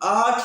8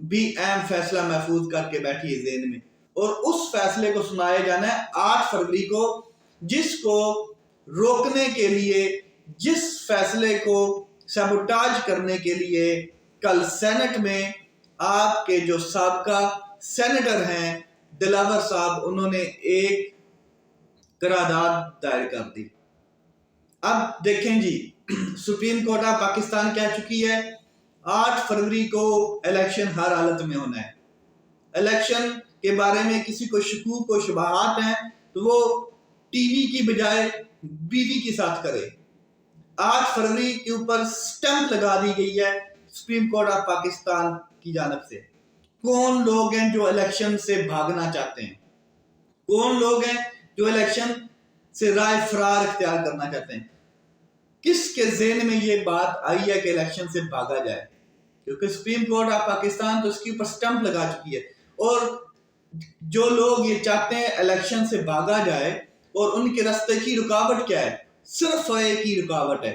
بھی اہم فیصلہ محفوظ کر کے بیٹھی ہے ذہن میں، اور اس فیصلے کو سنایا جانا ہے 8 فروری کو، جس کو روکنے کے لیے، جس فیصلے کو سیبوٹاج کرنے کے لیے کل سینٹ میں آپ کے جو سابقہ سینیٹر ہیں دلاور صاحب، انہوں نے ایک قرارداد دائر کر دی۔ اب دیکھیں جی، سپریم کورٹ آف پاکستان کہہ چکی ہے 8 فروری کو الیکشن ہر حالت میں ہونا ہے۔ الیکشن کے بارے میں کسی کو شکوک و شبہات ہیں تو وہ ٹی وی کی بجائے بیوی کے ساتھ کرے۔ 8 فروری کے اوپر سٹمپ لگا دی گئی ہے سپریم کورٹ آف پاکستان کی جانب سے۔ کون لوگ ہیں جو الیکشن سے بھاگنا چاہتے ہیں؟ کون لوگ ہیں جو الیکشن سے رائے فرار اختیار کرنا چاہتے ہیں؟ کس کے ذہن میں یہ بات آئی ہے کہ الیکشن سے بھاگا جائے؟ کیونکہ سپریم کورٹ آف پاکستان تو اس کے اوپر سٹمپ لگا چکی ہے، اور جو لوگ یہ چاہتے ہیں الیکشن سے بھاگا جائے، اور ان کے راستے کی رکاوٹ کیا ہے؟ صرف ایک ہی رکاوٹ ہے،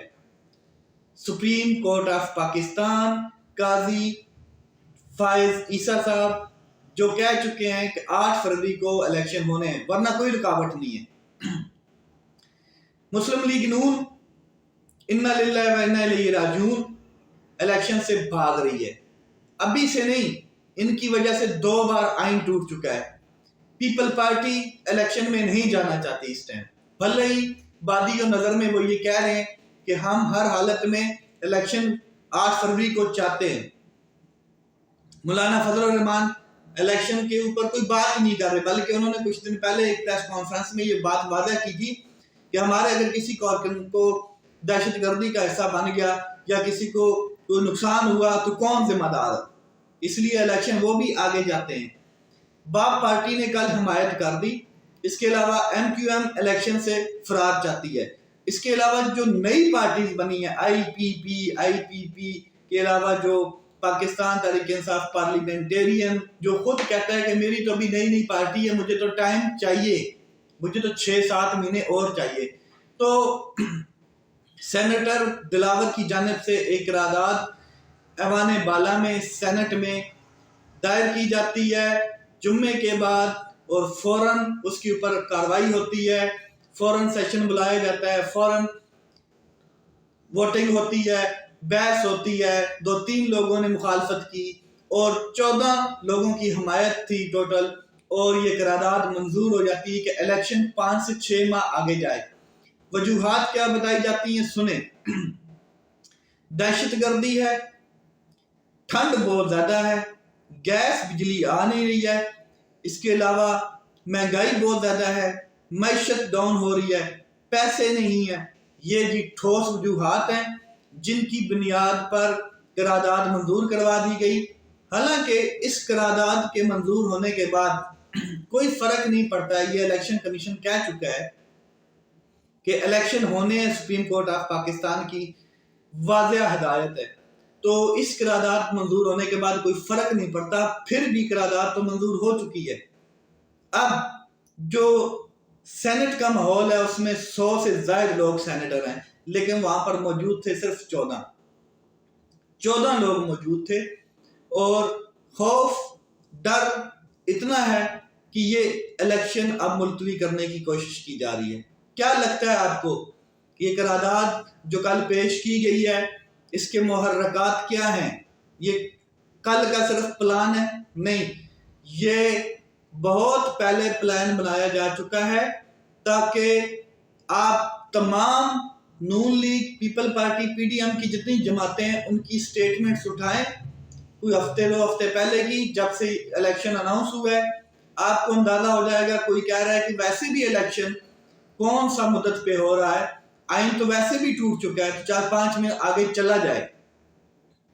سپریم کورٹ آف پاکستان قاضی فائز عیسیٰ صاحب جو کہہ چکے ہیں کہ 8 فروری کو الیکشن ہونے ہیں، ورنہ کوئی رکاوٹ نہیں ہے۔ مسلم لیگ نون انا للہ و انا الیہ راجعون الیکشن سے بھاگ رہی ہے، ابھی سے نہیں، ان کی وجہ سے 2 بار آئین ٹوٹ چکا ہے۔ پیپل پارٹی الیکشن میں نہیں جانا چاہتی اس ٹائم، بھلے ہی بادی و نظر میں وہ یہ کہہ رہے ہیں کہ ہم ہر حالت میں الیکشن 8 فروری کو چاہتے ہیں۔ مولانا فضل الرحمان الیکشن کے اوپر کوئی بات نہیں کر رہے، بلکہ انہوں نے کچھ دن پہلے ایک پریس کانفرنس میں یہ بات واضح کی تھی کہ ہمارے اگر کسی کارکن کو دہشت گردی کا حصہ بن گیا یا کسی کو کوئی نقصان ہوا تو کون ذمہ دار ہے، اس لیے الیکشن وہ بھی آگے جاتے ہیں۔ باپ پارٹی نے کل حمایت کر دی، اس کے علاوہ ایم کیو ایم الیکشن سے فرار چاہتی ہے۔ اس کے علاوہ جو نئی پارٹیز بنی ہیں آئی پی پی کے علاوہ جو پاکستان تحریک انصاف پارلیمنٹیرین جو خود کہتا ہے کہ میری تو ابھی نئی پارٹی ہے، مجھے تو ٹائم چاہیے، مجھے تو 6-7 مہینے اور چاہیے، تو سینیٹر دلاور کی جانب سے ایک قرارداد ایوان بالا میں سینٹ میں دائر کی جاتی ہے جمعے کے بعد، اور فوراً اس کے اوپر کاروائی ہوتی ہے، فوراً سیشن بلایا جاتا ہے، فوراً ووٹنگ ہوتی ہے، بحث ہوتی ہے، 2-3 لوگوں نے مخالفت کی اور 14 لوگوں کی حمایت تھی ٹوٹل، اور یہ قرارداد منظور ہو جاتی ہے کہ الیکشن 5 سے 6 ماہ آگے جائے۔ وجوہات کیا بتائی جاتی ہیں سنیں۔ دہشت گردی ہے، ٹھنڈ بہت زیادہ ہے، گیس بجلی آ نہیں رہی ہے، اس کے علاوہ مہنگائی بہت زیادہ ہے، معیشت ڈاؤن ہو رہی ہے، پیسے نہیں ہیں، یہ جی ٹھوس وجوہات ہیں جن کی بنیاد پر قرارداد منظور کروا دی گئی۔ حالانکہ اس قرارداد کے منظور ہونے کے بعد کوئی فرق نہیں پڑتا، یہ الیکشن کمیشن کہہ چکا ہے کہ الیکشن ہونے ہیں، سپریم کورٹ آف پاکستان کی واضح ہدایت ہے، تو اس قرارداد منظور ہونے کے بعد کوئی فرق نہیں پڑتا، پھر بھی قرارداد تو منظور ہو چکی ہے۔ اب جو سینٹ کا ماحول ہے اس میں 100 سے زائد لوگ سینیٹر ہیں، لیکن وہاں پر موجود تھے صرف 14 لوگ موجود تھے، اور خوف ڈر اتنا ہے کہ یہ الیکشن اب ملتوی کرنے کی کوشش کی جا رہی ہے۔ کیا لگتا ہے آپ کو یہ قرارداد جو کل پیش کی گئی ہے اس کے محرکات کیا ہیں؟ یہ کل کا صرف پلان ہے؟ نہیں، یہ بہت پہلے پلان بنایا جا چکا ہے تاکہ آپ تمام Noon League, People Party, P D M کی جتنی جماعتیں ہیں ان کی سٹیٹمنٹس اٹھائیں، کوئی ہفتے 2 ہفتے پہلے کی، جب سے الیکشن اناؤنس ہوا ہے آپ کو اندازہ ہو جائے گا۔ کوئی کہہ رہا ہے کہ ویسے بھی الیکشن کون سا مدت پہ ہو رہا ہے، آئین تو ویسے بھی ٹوٹ چکا ہے، 4-5 میں آگے چلا جائے،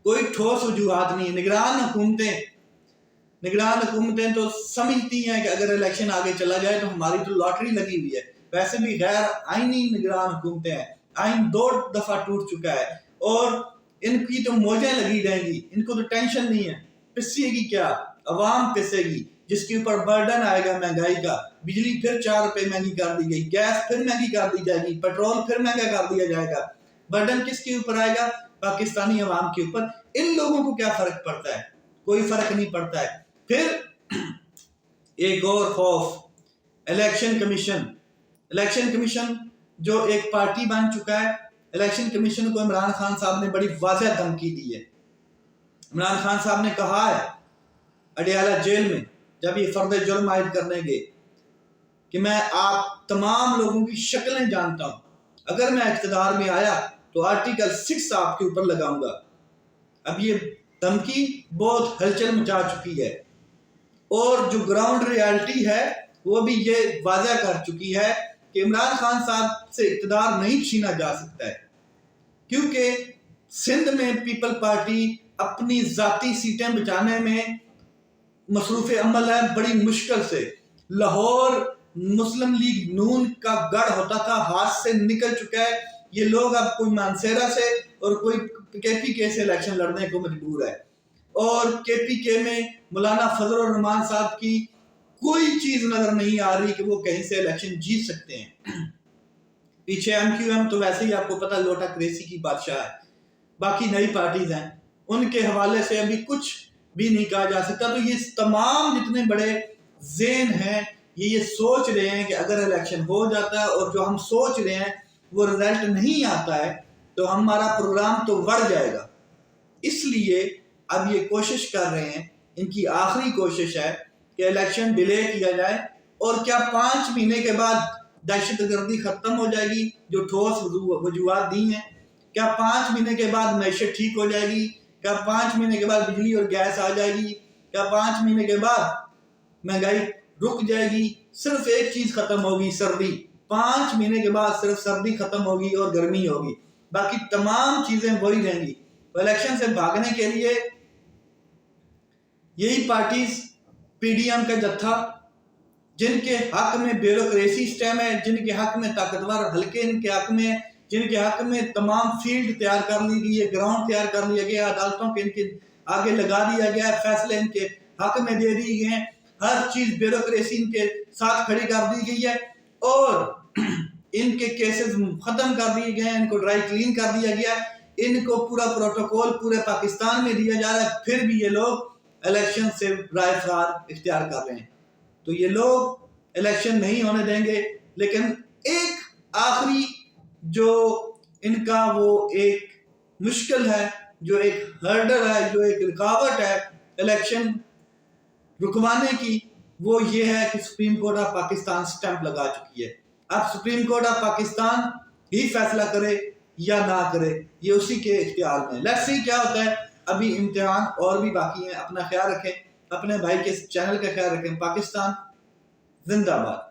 کوئی ٹھوس وجوہات نہیں ہے۔ نگران حکومتیں تو سمجھتی ہیں کہ اگر الیکشن آگے چلا جائے تو ہماری تو لاٹری لگی ہوئی ہے، ویسے بھی غیر آئینی نگران حکومتیں ہیں، آئین 2 دفعہ ٹوٹ چکا ہے، اور ان کی تو موجیں لگی رہیں گی، ان کو تو ٹینشن نہیں ہے، پسے گی کیا؟ عوام پسے گی، جس کے اوپر برڈن آئے گا مہنگائی کا، بجلی پھر 4 روپے مہنگی کر دی گئی، گیس پھر مہنگی کر دی جائے گی، پیٹرول پھر مہنگا کر دیا جائے گا، برڈن کس کے اوپر آئے گا؟ پاکستانی عوام کے اوپر۔ ان لوگوں کو کیا فرق پڑتا ہے؟ کوئی فرق نہیں پڑتا ہے۔ پھر ایک اور خوف، الیکشن کمیشن جو ایک پارٹی بن چکا ہے۔ الیکشن کمیشن کو عمران خان صاحب نے بڑی واضح دھمکی دی ہے۔ عمران خان صاحب نے کہا ہے اڈیالہ جیل میں جب یہ فرد جرم عائد کرنے گئے کہ میں آپ تمام لوگوں کی شکلیں جانتا ہوں، اگر میں اقتدار میں آیا تو آرٹیکل 6 آپ کے اوپر لگاؤں گا۔ اب یہ دھمکی بہت ہلچل مچا چکی ہے، اور جو گراؤنڈ ریالٹی ہے وہ بھی یہ واضح کر چکی ہے کہ عمران خان صاحب سے اقتدار نہیں چھینا جا سکتا ہے، کیونکہ سندھ میں پیپل پارٹی اپنی ذاتی سیٹیں بچانے میں مصروف عمل ہے بڑی مشکل سے۔ لاہور مسلم لیگ نون کا گڑھ ہوتا تھا، ہاتھ سے نکل چکا ہے۔ یہ لوگ اب کوئی مانسیرا سے اور کوئی کے پی کے سے الیکشن لڑنے کو مجبور ہے، اور کے پی کے میں مولانا فضل الرحمان صاحب کی کوئی چیز نظر نہیں آ رہی کہ وہ کہیں سے الیکشن جیت سکتے ہیں۔ پیچھے ایم کیو ایم تو ویسے ہی آپ کو پتہ لوٹا کریسی کی بادشاہ ہے، باقی نئی پارٹیز ہیں، ان کے حوالے سے ابھی کچھ بھی نہیں کہا جا سکتا۔ تو یہ تمام جتنے بڑے ذہن ہیں یہ سوچ رہے ہیں کہ اگر الیکشن ہو جاتا ہے اور جو ہم سوچ رہے ہیں وہ رزلٹ نہیں آتا ہے تو ہمارا پروگرام تو بڑھ جائے گا۔ اس لیے اب یہ کوشش کر رہے ہیں، ان کی آخری کوشش ہے کہ الیکشن ڈیلے کیا جائے، اور کیا 5 مہینے کے بعد دہشت گردی ختم ہو جائے گی جو ٹھوس وجوہات دی ہیں؟ کیا 5 مہینے کے بعد معیشت ٹھیک ہو جائے گی؟ کیا 5 مہینے کے بعد بجلی اور گیس آ جائے گی؟ کیا 5 مہینے کے بعد مہنگائی رک جائے گی؟ صرف ایک چیز ختم ہوگی، سردی۔ 5 مہینے کے بعد صرف سردی ختم ہوگی اور گرمی ہوگی، باقی تمام چیزیں وہی رہیں گی۔ تو الیکشن سے بھاگنے کے لیے یہی پارٹیز پی ڈی ایم کا جتھا، جن کے حق میں بیوروکریسی سسٹم ہے، جن کے حق میں طاقتور حلقے ان کے حق میں، جن کے حق میں تمام فیلڈ تیار کر لی گئی ہے، گراؤنڈ تیار کر لیا گیا، عدالتوں کے ان کے آگے لگا دیا گیا ہے، فیصلے ان کے حق میں دے دی گئے ہیں، ہر چیز بیوروکریسی ان کے ساتھ کھڑی کر دی گئی ہے، اور ان کے کیسز ختم کر دیے گئے ہیں، ان کو ڈرائی کلین کر دیا گیا ہے، ان کو پورا پروٹوکول پورے پاکستان میں دیا جا رہا ہے، پھر بھی یہ لوگ الیکشن سے رائے فرار اختیار کر رہے ہیں۔ تو یہ لوگ الیکشن نہیں ہونے دیں گے، لیکن ایک آخری جو ان کا وہ ایک مشکل ہے، جو ایک ہرڈر ہے، جو ایک رکاوٹ ہے الیکشن رکوانے کی، وہ یہ ہے کہ supreme court of Pakistan stamp لگا چکی ہے۔ اب سپریم کورٹ آف پاکستان ہی فیصلہ کرے یا نہ کرے، یہ اسی کے اختیار میں۔ لیٹس سی کیا ہوتا ہے، ابھی امتحان اور بھی باقی ہیں۔ اپنا خیال رکھیں، اپنے بھائی کے چینل کا خیال رکھیں۔ پاکستان زندہ باد۔